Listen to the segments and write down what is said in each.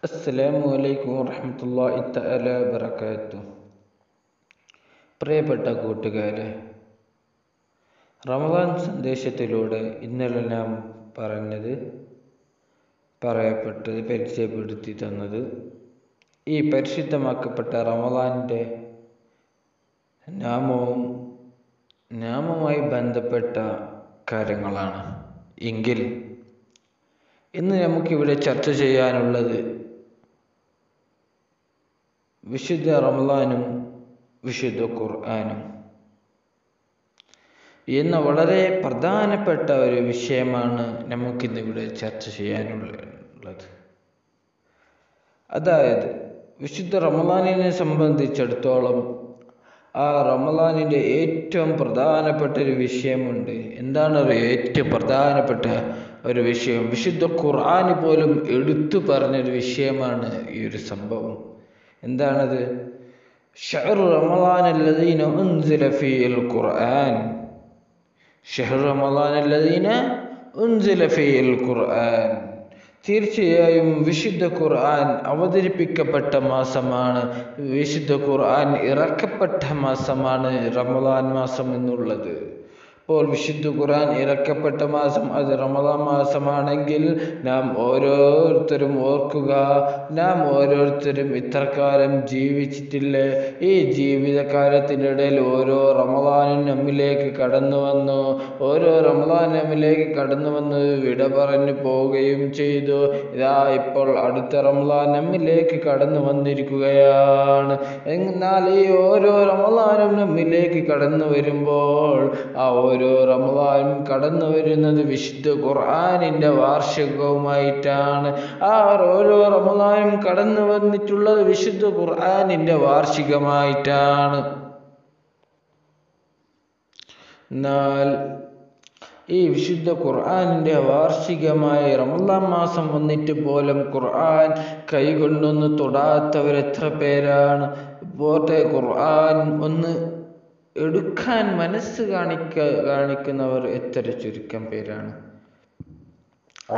അസ്സലാമു അലൈക്കും വറഹ്മത്തുള്ളാഹി തആല വബറകാതുഹു. പ്രിയപ്പെട്ട കൂട്ടുകാരെ, റമദാൻ സന്ദേശത്തിലൂടെ ഇന്നലെ നാം പരിചയപ്പെടുത്തി തന്നത് ഈ പരിശുദ്ധമാക്കപ്പെട്ട റമദാനിൻ്റെ നാമവുമായി ബന്ധപ്പെട്ട കാര്യങ്ങളാണ്. എങ്കിൽ ഇന്ന് നമുക്കിവിടെ ചർച്ച ചെയ്യാനുള്ളത് വിശുദ്ധ റമദാനും വിശുദ്ധ ഖുർആനും എന്ന വളരെ പ്രധാനപ്പെട്ട ഒരു വിഷയമാണ് നമുക്കിന്നിവിടെ ചർച്ച ചെയ്യാനുള്ളത്. അതായത് വിശുദ്ധ റമദാനിനെ സംബന്ധിച്ചിടത്തോളം ആ റമദാനിൻ്റെ ഏറ്റവും പ്രധാനപ്പെട്ട ഒരു വിഷയമുണ്ട്. എന്താണ് ഏറ്റവും പ്രധാനപ്പെട്ട ഒരു വിഷയം? വിശുദ്ധ ഖുർആൻ പോലും എടുത്തു പറഞ്ഞൊരു വിഷയമാണ് ഈ ഒരു സംഭവം. എന്താണത്? ഷഹ്റു റമദാൻ അല്ലദീന ഉൻസില ഫീഹിൽ ഖുർആൻ. ഷഹ്റു റമദാൻ അല്ലദീന ഉൻസില ഫീഹിൽ ഖുർആൻ. തീർച്ചയായും വിശുദ്ധ ഖുർആൻ അവതരിപ്പിക്കപ്പെട്ട മാസമാണ്, വിശുദ്ധ ഖുർആൻ ഇറക്കപ്പെട്ട മാസമാണ് റമദാൻ മാസം എന്നുള്ളത്. അപ്പോൾ വിശുദ്ധ ഖുർആൻ ഇറക്കപ്പെട്ട മാസം അത് റമദാൻ മാസമാണെങ്കിൽ നാം ഓരോരുത്തരും ഓർക്കുക, നാം ഓരോരുത്തരും ഇത്രകാലം ജീവിച്ചിട്ടില്ലേ? ഈ ജീവിതകാലത്തിനിടയിൽ ഓരോ റമദാനും നമ്മിലേക്ക് കടന്നു വന്നു, ഓരോ റമദാൻ നമ്മിലേക്ക് കടന്നു വന്ന് വിട പറഞ്ഞു പോവുകയും ചെയ്തു. ഇതാ ഇപ്പോൾ അടുത്ത റമദാൻ നമ്മിലേക്ക് കടന്നു വന്നിരിക്കുകയാണ്. എന്നാൽ ഈ ഓരോ റമദാനും നമ്മിലേക്ക് കടന്നു വരുമ്പോൾ ആ ഓരോ റമദാനും കടന്നു വരുന്നത് വിശുദ്ധ ഖുർആനിൻ്റെ വാർഷികവുമായിട്ടാണ്. ആ ഓരോ റമദാനും കടന്നു വന്നിട്ടുള്ളത് വിശുദ്ധ ഖുർആനിൻ്റെ വാർഷികമായിട്ടാണ്. എന്നാൽ ഈ വിശുദ്ധ ഖുർആനിൻ്റെ വാർഷികമായ റമദാൻ മാസം വന്നിട്ട് പോലും ഖുർആൻ കൈകൊണ്ടൊന്ന് തൊടാത്തവരെത്ര പേരാണ്? പോട്ടെ, ഖുർആൻ ഒന്ന് എടുക്കാൻ മനസ്സ് കാണിക്കുന്നവർ എത്ര ചുരുക്കം പേരാണ്.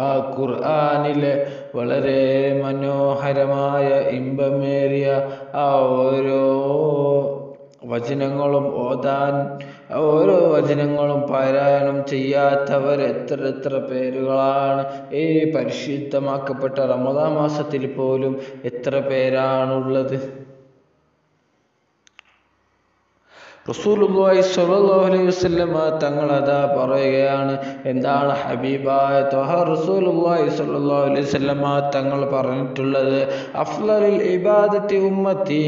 ആ ഖുർആനിലെ വളരെ മനോഹരമായ ഇമ്പമേറിയ ആ ഓരോ വചനങ്ങളും ഓരോ വചനങ്ങളും പാരായണം ചെയ്യാത്തവർ എത്ര പേരുകളാണ്? ഈ പരിശുദ്ധമാക്കപ്പെട്ട റമദാൻ മാസത്തിൽ പോലും എത്ര പേരാണുള്ളത്? റസൂലുള്ളാഹി സ്വല്ലല്ലാഹു അലൈഹി വസല്ലമ തങ്ങൾ അതാ പറയുകയാണ്. എന്താണ് ഹബീബായ ത്വഹ റസൂലുള്ളാഹി സ്വല്ലല്ലാഹു അലൈഹി വസല്ലമ തങ്ങൾ പറഞ്ഞിട്ടുള്ളത്? അഫ്ളലുൽ ഇബാദത്തി ഉമ്മത്തി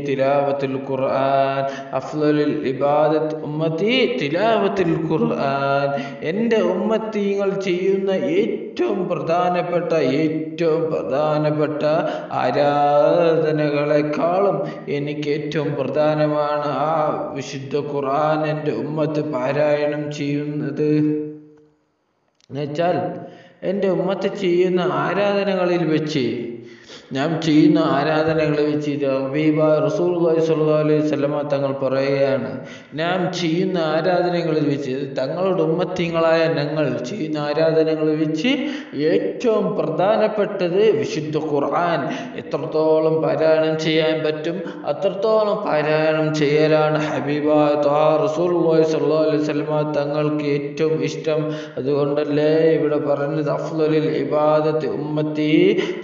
തിലാവത്തുൽ ഖുർആൻ. അഫ്ളലുൽ ഇബാദത്ത് ഉമ്മത്തി തിലാവത്തുൽ ഖുർആൻ. എൻ്റെ ഉമ്മത്തികൾ ചെയ്യുന്ന ഏറ്റവും പ്രധാനപ്പെട്ട ആരാധനകളെക്കാളും എനിക്ക് ഏറ്റവും പ്രധാനമാണ് ആ വിശുദ്ധ ഖുർആൻ എൻ്റെ ഉമ്മത്ത് പാരായണം ചെയ്യുന്നത്. എന്നുവെച്ചാൽ എൻ്റെ ഉമ്മത്ത് ചെയ്യുന്ന ആരാധനകളിൽ വെച്ച്, നാം ചെയ്യുന്ന ആരാധനകളെ വെച്ച് ഹബീബായ റസൂലുള്ളാഹി സ്വല്ലല്ലാഹു അലൈഹി വസല്ലമ തങ്ങൾ പറയുകയാണ്, നാം ചെയ്യുന്ന ആരാധനകളിൽ വെച്ച്, തങ്ങളുടെ ഉമ്മത്തികളായ ഞങ്ങൾ ചെയ്യുന്ന ആരാധനകളിൽ വെച്ച് ഏറ്റവും പ്രധാനപ്പെട്ടത് വിശുദ്ധ ഖുർആൻ. എത്രത്തോളം പാരായണം ചെയ്യാൻ പറ്റും അത്രത്തോളം പാരായണം ചെയ്യലാണ് ഹബീബായ ത്വഹ റസൂലുള്ളാഹി സ്വല്ലല്ലാഹു അലൈഹി വസല്ലമ തങ്ങൾക്ക് ഏറ്റവും ഇഷ്ടം. അതുകൊണ്ടല്ലേ ഇവിടെ പറഞ്ഞത് അഫ്ളലുൽ ഇബാദത്തി ഉമ്മത്തി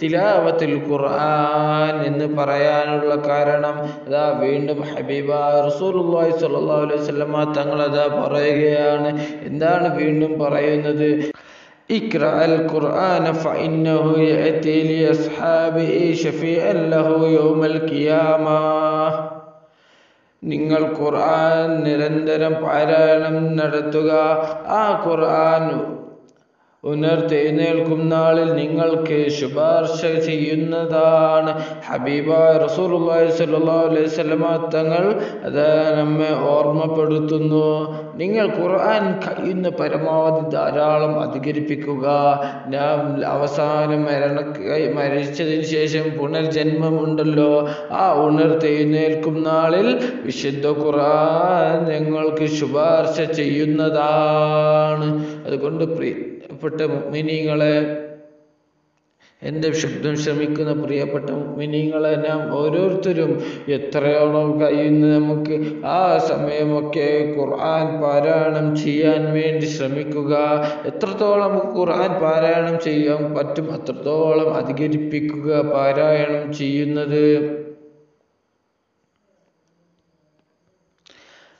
തിലാവത്തുൽ ഖുർആൻ എന്ന് പറയാനുള്ള കാരണം. അതാ വീണ്ടും ഹബീബായ റസൂലുള്ളാഹി സ്വല്ലല്ലാഹു അലൈഹി വസല്ലമ തങ്ങൾ അതാ പറയുകയാണ്. എന്താണ് വീണ്ടും പറയുന്നത്? ഇഖ്റഅൽ ഖുർആന ഫഇന്നഹു യഅതി ലിഅസ്ഹാബിഹി ശഫീഅൻ ലഹു യൗമൽ ഖിയാമ. നിങ്ങൾ ഖുർആൻ നിരന്തരം പാരായണം നടത്തുക. ആ ഖുർആൻ ഉണർത്തെഴുന്നേൽക്കും നാളിൽ നിങ്ങൾക്ക് ശുപാർശ ചെയ്യുന്നതാണ്. ഹബീബായ റസൂലുള്ളാഹി സ്വല്ലല്ലാഹു അലൈഹി വസല്ലമ തങ്ങൾ അത് നമ്മെ ഓർമ്മപ്പെടുത്തുന്നു. നിങ്ങൾ ഖുർആൻ കഴിയുന്ന പരമാവധി ധാരാളം അധികരിപ്പിക്കുക. നാം അവസാനം മരിച്ചതിന് ശേഷം പുനർജന്മമുണ്ടല്ലോ, ആ ഉണർത്തെഴുന്നേൽക്കും നാളിൽ വിശുദ്ധ ഖുർആൻ ഞങ്ങൾക്ക് ശുപാർശ ചെയ്യുന്നതാണ്. അതുകൊണ്ട് പ്രിയപ്പെട്ട മുഅ്മിനീങ്ങളെ, എൻ്റെ ശബ്ദം ശ്രമിക്കുന്ന പ്രിയപ്പെട്ട മുഅ്മിനീങ്ങളെ, നാം ഓരോരുത്തരും എത്രയോളം കഴിയുന്ന നമുക്ക് ആ സമയമൊക്കെ ഖുർആൻ പാരായണം ചെയ്യാൻ വേണ്ടി ശ്രമിക്കുക. എത്രത്തോളം നമുക്ക് ഖുർആൻ പാരായണം ചെയ്യാൻ പറ്റും അത്രത്തോളം അധികരിപ്പിക്കുക പാരായണം ചെയ്യുന്നത്.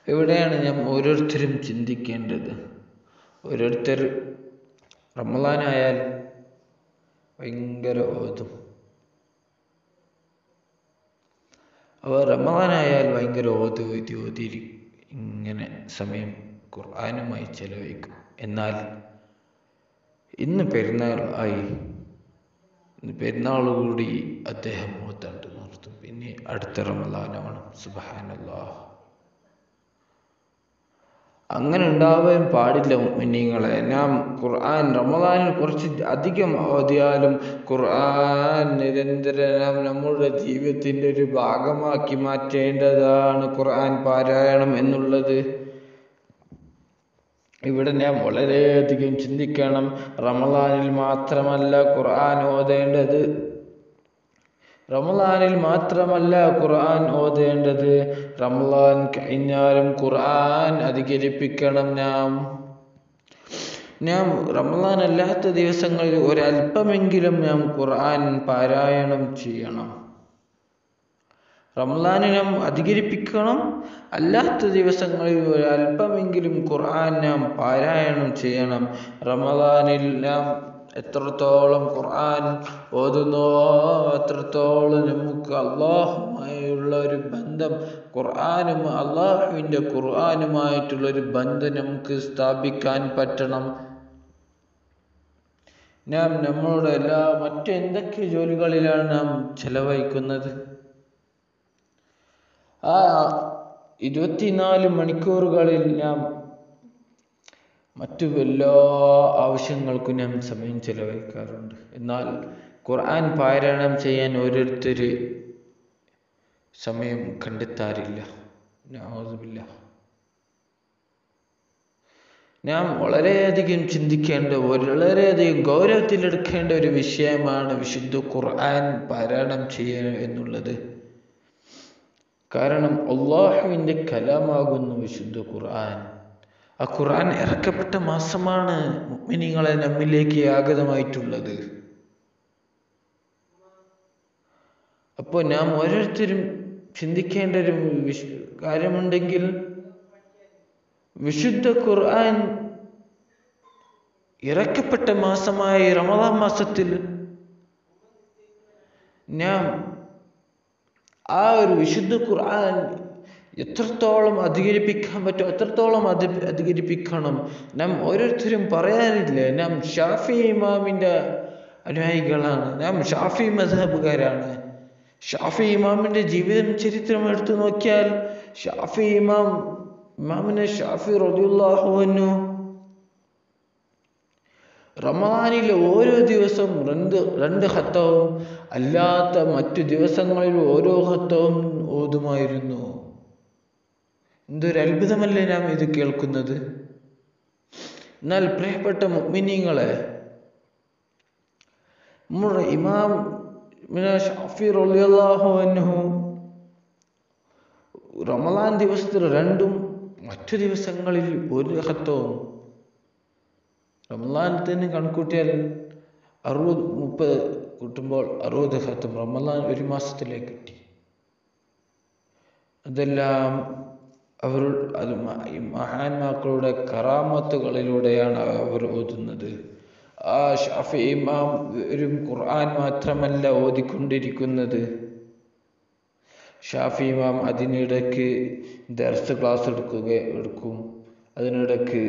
ഇവിടെയാണ് നാം ഓരോരുത്തരും ചിന്തിക്കേണ്ടത്. ഓരോരുത്തർ റമളാനായാൽ ഭയങ്കര ഓതും. റമളാനായാൽ ഭയങ്കര ഓതി ഇങ്ങനെ സമയം ഖുർആനുമായി ചെലവഴിക്കും. എന്നാൽ ഇന്ന് പെരുന്നാൾ ആയി, പെരുന്നാളോടുകൂടി അദ്ദേഹം ഓതാണ്ട് നിർത്തും. പിന്നെ അടുത്ത റമളാനാണ്. സുബ്ഹാനല്ലാഹ്. അങ്ങനെ ഉണ്ടാവാൻ പാടില്ല മുഅ്മിനീങ്ങളെ. നാം ഖുർആൻ റമളാനിൽ കുറച്ച് അധികം ഓതിയാലും ഖുർആൻ നിരന്തരം നമ്മുടെ ജീവിതത്തിൻ്റെ ഒരു ഭാഗമാക്കി മാറ്റേണ്ടതാണ് ഖുർആൻ പാരായണം എന്നുള്ളത്. ഇവിടെ നാം വളരെയധികം ചിന്തിക്കണം. റമളാനിൽ മാത്രമല്ല ഖുർആൻ ഓതേണ്ടത്, റമളാനിൽ മാത്രമല്ല ഖുർആൻ ഓതേണ്ടത്, റമളാൻ കഴിഞ്ഞാലും ഖുർആൻ അധികരിപ്പിക്കണം. നാം റമളാൻ അല്ലാത്ത ദിവസങ്ങളിൽ ഒരല്പമെങ്കിലും നാം ഖുർആൻ പാരായണം ചെയ്യണം. റമളാനിൽ നാം അധികരിപ്പിക്കണം, അല്ലാത്ത ദിവസങ്ങളിൽ ഒരല്പമെങ്കിലും ഖുർആൻ നാം പാരായണം ചെയ്യണം. റമളാനിൽ നാം എത്രത്തോളം ഖുർആൻ ഓതുന്നോ അത്രത്തോളം നമുക്ക് അള്ളാഹുമായുള്ള ഒരു ബന്ധം, അള്ളാഹുവിൻ്റെ ഖുർആനുമായിട്ടുള്ളൊരു ബന്ധം നമുക്ക് സ്ഥാപിക്കാൻ പറ്റണം. നാം നമ്മളുടെ മറ്റെന്തൊക്കെ ജോലികളിലാണ് നാം ചെലവഴിക്കുന്നത്? ആ 24 മണിക്കൂറുകളിൽ നാം മറ്റു എല്ലാ ആവശ്യങ്ങൾക്കും നാം സമയം ചെലവഴിക്കാറുണ്ട്. എന്നാൽ ഖുർആൻ പാരായണം ചെയ്യാൻ ഓരോരുത്തർ സമയം കണ്ടെത്താറില്ല. നഊദുബില്ലാഹ്. നാം വളരെയധികം ചിന്തിക്കേണ്ട, വളരെയധികം ഗൗരവത്തിലെടുക്കേണ്ട ഒരു വിഷയമാണ് വിശുദ്ധ ഖുർആൻ പാരായണം ചെയ്യുക എന്നുള്ളത്. കാരണം അള്ളാഹുവിൻ്റെ കലാമാകുന്നു വിശുദ്ധ ഖുർആൻ. ആ ഖുർആൻ ഇറക്കപ്പെട്ട മാസമാണ് മുഅ്മിനീങ്ങളെ നമ്മിലേക്ക് ആഗതമായിട്ടുള്ളത്. അപ്പോൾ നാം ഓരോരുത്തരും ചിന്തിക്കേണ്ട ഒരു കാര്യമുണ്ടെങ്കിൽ, വിശുദ്ധ ഖുർആൻ ഇറക്കപ്പെട്ട മാസമായ റമളാൻ മാസത്തിൽ നാം ആ ഒരു വിശുദ്ധ ഖുർആൻ എത്രത്തോളം അധികരിപ്പിക്കാൻ പറ്റും അത്രത്തോളം അധികരിപ്പിക്കണം. നാം ഓരോരുത്തരും പറയാറില്ലേ, നാം ഷാഫി ഇമാമിൻ്റെ അനുയായികളാണ്, നാം ഷാഫി മദ്ഹബുകാരാണ്. ഷാഫി ഇമാമിൻ്റെ ജീവിതം ചരിത്രം എടുത്തു നോക്കിയാൽ ഇമാമിനെ ഷാഫി റളിയല്ലാഹു അൻഹു റമളാനിൽ ഓരോ ദിവസവും രണ്ട് ഖത്തവും അല്ലാത്ത മറ്റു ദിവസങ്ങളിൽ ഓരോ ഖത്തവും ഓതുമായിരുന്നു. എന്തൊരു അത്ഭുതമല്ലേ നാം ഇത് കേൾക്കുന്നത്. എന്നാൽ പ്രിയപ്പെട്ട മുഅ്മിനീങ്ങളെ, നമ്മുടെ ഇമാം ഷാഫി റളിയല്ലാഹു അൻഹു റമളാൻ ദിവസത്തിൽ 2ഉം മറ്റു ദിവസങ്ങളിൽ 1 ഖത്തവും, റമളാനത്തിന് കണക്കൂട്ടിയാൽ 60-30 കൂട്ടുമ്പോൾ 60 ഖത്തം റമളാൻ ഒരു മാസത്തിലേക്ക് കിട്ടി. അതെല്ലാം അത് മഹാന്മാക്കളുടെ കറാമത്തുകളിലൂടെയാണ് അവർ ഓതുന്നത്. ആ ഷാഫി ഇമാം ഒരു ഖുർആൻ മാത്രമല്ല ഓതിക്കൊണ്ടിരിക്കുന്നത്. ഷാഫി ഇമാം അതിനിടയ്ക്ക് ദർസ് ക്ലാസ് എടുക്കും, അതിനിടയ്ക്ക്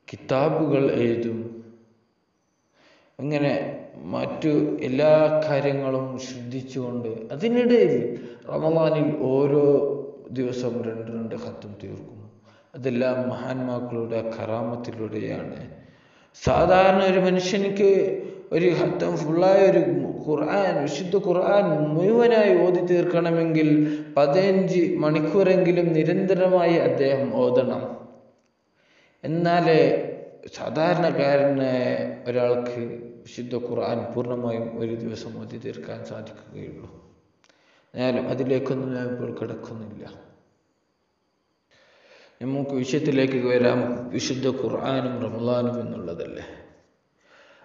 കിതാബുകൾ എഴുതും. അങ്ങനെ മറ്റു എല്ലാ കാര്യങ്ങളും ശ്രദ്ധിച്ചുകൊണ്ട് അതിനിടയിൽ റമളാനിൽ ഓരോ ദിവസം 2 ഖത്തം തീർക്കും. അതെല്ലാം മഹാന്മാക്കളുടെ കറാമത്തിലൂടെയാണ്. സാധാരണ ഒരു മനുഷ്യനിക്ക് ഒരു ഖത്തം ഫുള്ളായ ഒരു ഖുർആൻ, വിശുദ്ധ ഖുർആൻ മുഴുവനായി ഓതി തീർക്കണമെങ്കിൽ 15 മണിക്കൂറെങ്കിലും നിരന്തരമായി അദ്ദേഹം ഓതണം. എന്നാലേ സാധാരണക്കാരനായ ഒരാൾക്ക് വിശുദ്ധ ഖുർആൻ പൂർണ്ണമായും ഒരു ദിവസം ഓതി തീർക്കാൻ സാധിക്കുകയുള്ളൂ. എന്നാലും അതിലേക്കൊന്നും ഞാൻ ഇപ്പോൾ കിടക്കുന്നില്ല. നമുക്ക് വിഷയത്തിലേക്ക് വരാം. വിശുദ്ധ ഖുർആനും റമളാനും എന്നുള്ളതല്ലേ.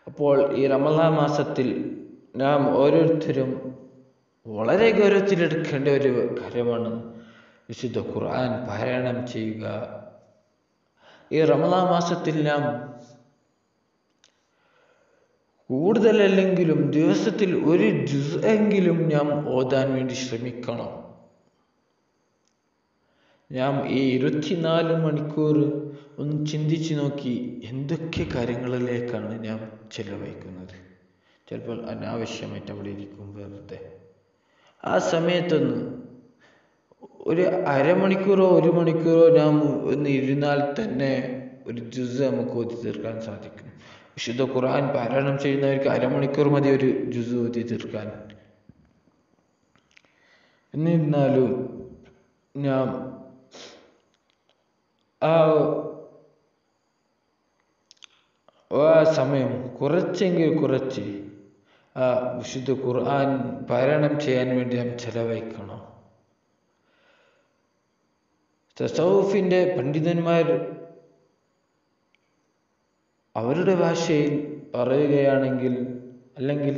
അപ്പോൾ ഈ റമളാൻ മാസത്തിൽ നാം ഓരോരുത്തരും വളരെ ഗൗരവത്തിലെടുക്കേണ്ട ഒരു കാര്യമാണ് വിശുദ്ധ ഖുർആൻ പാരായണം ചെയ്യുക. ഈ റമളാൻ മാസത്തിൽ നാം കൂടുതലല്ലെങ്കിലും ദിവസത്തിൽ ഒരു ജുസ് എങ്കിലും നാം ഓതാൻ വേണ്ടി ശ്രമിക്കണം. നാം ഈ 24 മണിക്കൂർ ഒന്ന് ചിന്തിച്ചു നോക്കി എന്തൊക്കെ കാര്യങ്ങളിലേക്കാണ് നാം ചെലവഴിക്കുന്നത്. ചിലപ്പോൾ അനാവശ്യമായിട്ട് അവിടെ ഇരിക്കും വെറുതെ. ആ സമയത്തൊന്ന് ഒരു അരമണിക്കൂറോ 1 മണിക്കൂറോ നാം ഒന്ന് ഇരുന്നാൽ തന്നെ ഒരു ജുസ് നമുക്ക് ഓതി തീർക്കാൻ സാധിക്കും. വിശുദ്ധ ഖുർആൻ പാരായണം ചെയ്യുന്നവർക്ക് അരമണിക്കൂർ മതി ഒരു ജുസ് ഓതി തീർക്കാൻ. എന്നിരുന്നാലും നാം ആ സമയം കുറച്ചെങ്കിൽ കുറച്ച് ആ വിശുദ്ധ ഖുർആൻ പാരായണം ചെയ്യാൻ വേണ്ടി നാം ചെലവഴിക്കണം. തസവുഫിൻ്റെ പണ്ഡിതന്മാർ അവരുടെ ഭാഷയിൽ പറയുകയാണെങ്കിൽ, അല്ലെങ്കിൽ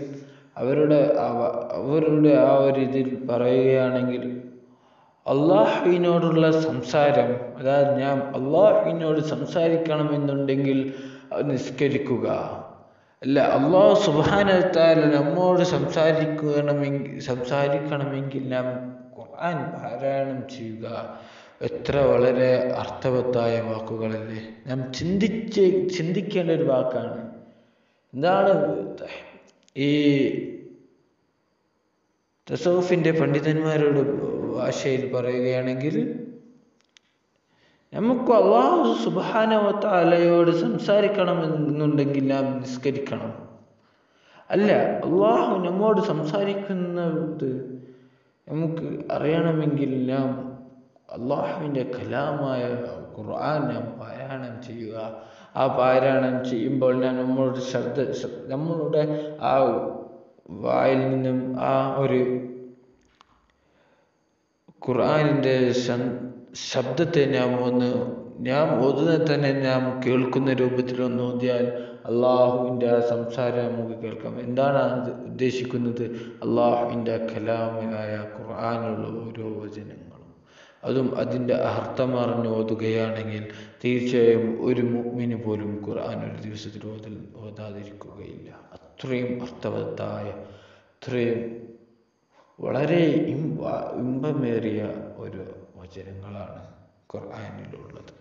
അവരുടെ ആ ഒരു ഇതിൽ പറയുകയാണെങ്കിൽ, അള്ളാഹുവിനോടുള്ള സംസാരം, അതായത് ഞാൻ അള്ളാഹുവിനോട് സംസാരിക്കണമെന്നുണ്ടെങ്കിൽ നിസ്കരിക്കുക. അല്ല, അള്ളാഹു സുബ്ഹാനഹു വ തആല നമ്മോട് സംസാരിക്കണമെങ്കിൽ നാം ഖുർആൻ പാരായണം ചെയ്യുക. എത്ര വളരെ അർത്ഥവത്തായ വാക്കുകളല്ലേ. നാം ചിന്തിക്കേണ്ട ഒരു വാക്കാണ്. എന്താണ് ഈ തസവുഫിൻ്റെ പണ്ഡിതന്മാരോട് ഭാഷയിൽ പറയുകയാണെങ്കിൽ, നമുക്ക് അല്ലാഹു സുബ്ഹാനഹു വ തആലയോട് സംസാരിക്കണമെന്നുണ്ടെങ്കിൽ നാം നിസ്കരിക്കണം. അല്ല, അള്ളാഹു നമ്മോട് സംസാരിക്കുന്നത് നമുക്ക് അറിയണമെങ്കിൽ നാം അള്ളാഹുവിൻ്റെ കലാമായ ഖുർആൻ നാം പാരായണം ചെയ്യുക. ആ പാരായണം ചെയ്യുമ്പോൾ നമ്മളുടെ ആ വായിൽ നിന്നും ആ ഒരു ഖുർആനിൻ്റെ ശബ്ദത്തെ നാം ഓതുന്നത് തന്നെ നാം കേൾക്കുന്ന രൂപത്തിൽ ഒന്ന് ഓതിയാൽ അള്ളാഹുവിൻ്റെ ആ സംസാരം നമുക്ക് കേൾക്കാം. എന്താണ് അത് ഉദ്ദേശിക്കുന്നത്? അള്ളാഹുവിൻ്റെ കലാമായ ഖുർആനിലുള്ള ഓരോ വചനങ്ങളും അതും അതിൻ്റെ അർത്ഥം അറിഞ്ഞ് ഓതുകയാണെങ്കിൽ തീർച്ചയായും ഒരു മുഅ്മിന് പോലും ഖുർആൻ ഒരു ദിവസത്തിൽ ഓതാതിരിക്കുകയില്ല. അത്രയും അർത്ഥവത്തായ, അത്രയും വളരെ ഇമ്പമേറിയ ഒരു വചനങ്ങളാണ് ഖുർആനിലുള്ളത്.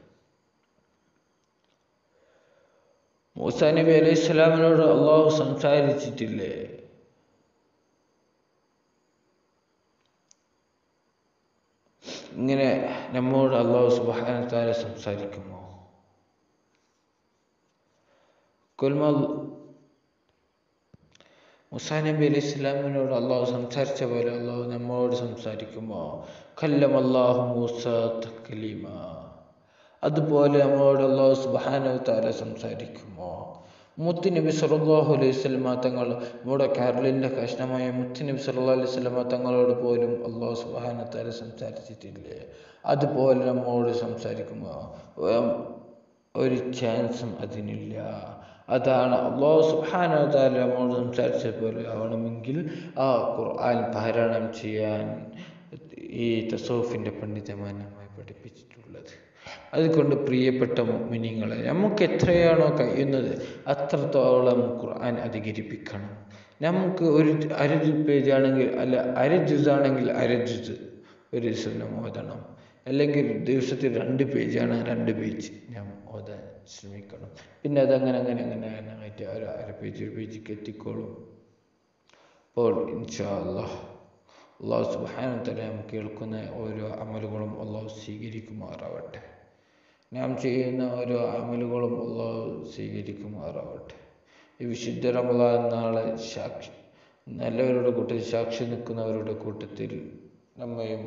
മൂസാ നബി അലൈഹി സ്വലാമിനോട് അള്ളാഹു സംസാരിച്ചിട്ടില്ലേ? ഇങ്ങനെ നമ്മോട് അള്ളാഹു സുബ്ഹാനഹു വ തആല സംസാരിക്കുമോ? മൂസാ നബി അലൈഹി സ്വലാമിനോട് അള്ളാഹു സംസാരിച്ച പോലെ അള്ളാഹു നമ്മോട് സംസാരിക്കുമോ? കല്ലമല്ലാഹു മൂസാ തക്ലീമാ. അതുപോലെ നമ്മളോട് അള്ളാഹു സുബ്ഹാനഹു വ തആല സംസാരിക്കുമോ? മുത്തുനബി സല്ലല്ലാഹു അലൈഹി വസല്ലമ തങ്ങൾ, നമ്മുടെ കരളിൻ്റെ കഷ്ണമായ മുത്തുനബി സല്ലല്ലാഹു അലൈഹി വസല്ലമ തങ്ങളോട് പോലും അള്ളാഹു സുബ്ഹാനഹു വ തആല സംസാരിച്ചിട്ടില്ലേ? അതുപോലെ നമ്മോട് സംസാരിക്കുമോ? ഒരു ചാൻസും അതിനില്ല. അതാണ് അള്ളാഹു സുബ്ഹാനഹു വ തആല നമ്മോട് സംസാരിച്ച പോലെ ആവണമെങ്കിൽ ആ ഖുർആൻ പാരായണം ചെയ്യാൻ ഈ തസവുഫിൻ്റെ പണ്ഡിതന്മാർ നമ്മെ പഠിപ്പിച്ചിട്ടുള്ളത്. അതുകൊണ്ട് പ്രിയപ്പെട്ട മുഅ്മിനീങ്ങളെ, നമുക്ക് എത്രയാണോ കഴിയുന്നത് അത്രത്തോളം ഖുർആൻ അധികരിപ്പിക്കണം. നമുക്ക് ഒരു അര പേജ് ആണെങ്കിൽ, അല്ല അര ജുസ് ആണെങ്കിൽ അര ജുസ് ഒരു ദിവസം നാം ഓതണം. അല്ലെങ്കിൽ ദിവസത്തിൽ 2 പേജാണ് 2 പേജ് നാം ഓതാൻ ശ്രമിക്കണം. പിന്നെ അതങ്ങനെ ആയിട്ട് ഒരു അര പേജിലേക്ക് എത്തിക്കോളും. അപ്പോൾ ഇൻഷാ അല്ലാഹ് അള്ളാഹു സുബ്ഹാനഹു വ തആല നാം കേൾക്കുന്ന ഓരോ അമലുകളും അള്ളാഹു സ്വീകരിക്കുമാറാവട്ടെ. നാം ചെയ്യുന്ന ഓരോ അമലുകളും അള്ളാഹു സ്വീകരിക്കുമാറാവട്ടെ. ഈ വിശുദ്ധ റമളാൻ നാളെ നല്ലവരുടെ കൂട്ടത്തിൽ സാക്ഷി നിൽക്കുന്നവരുടെ കൂട്ടത്തിൽ നമ്മയും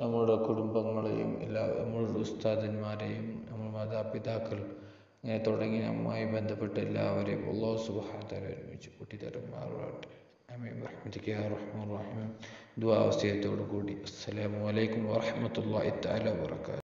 നമ്മുടെ കുടുംബങ്ങളെയും നമ്മളുടെ ഉസ്താദന്മാരെയും നമ്മുടെ മാതാപിതാക്കൾ ഇങ്ങനെ തുടങ്ങി നമ്മുമായി ബന്ധപ്പെട്ട് എല്ലാവരെയും അല്ലാഹു സുബ്ഹാനഹു വ തആല ഒരുമിച്ച് കൂട്ടിത്തരുമാറാകട്ടെ. ആമീൻ ബിറഹ്മതിക യാ അർഹമർ റഹീമീൻ. ദുആ വസിയത്തോടു കൂടി അസ്സലാമു അലൈക്കും വറഹ്മത്തുള്ളാഹി തആല വബറകാതുഹു.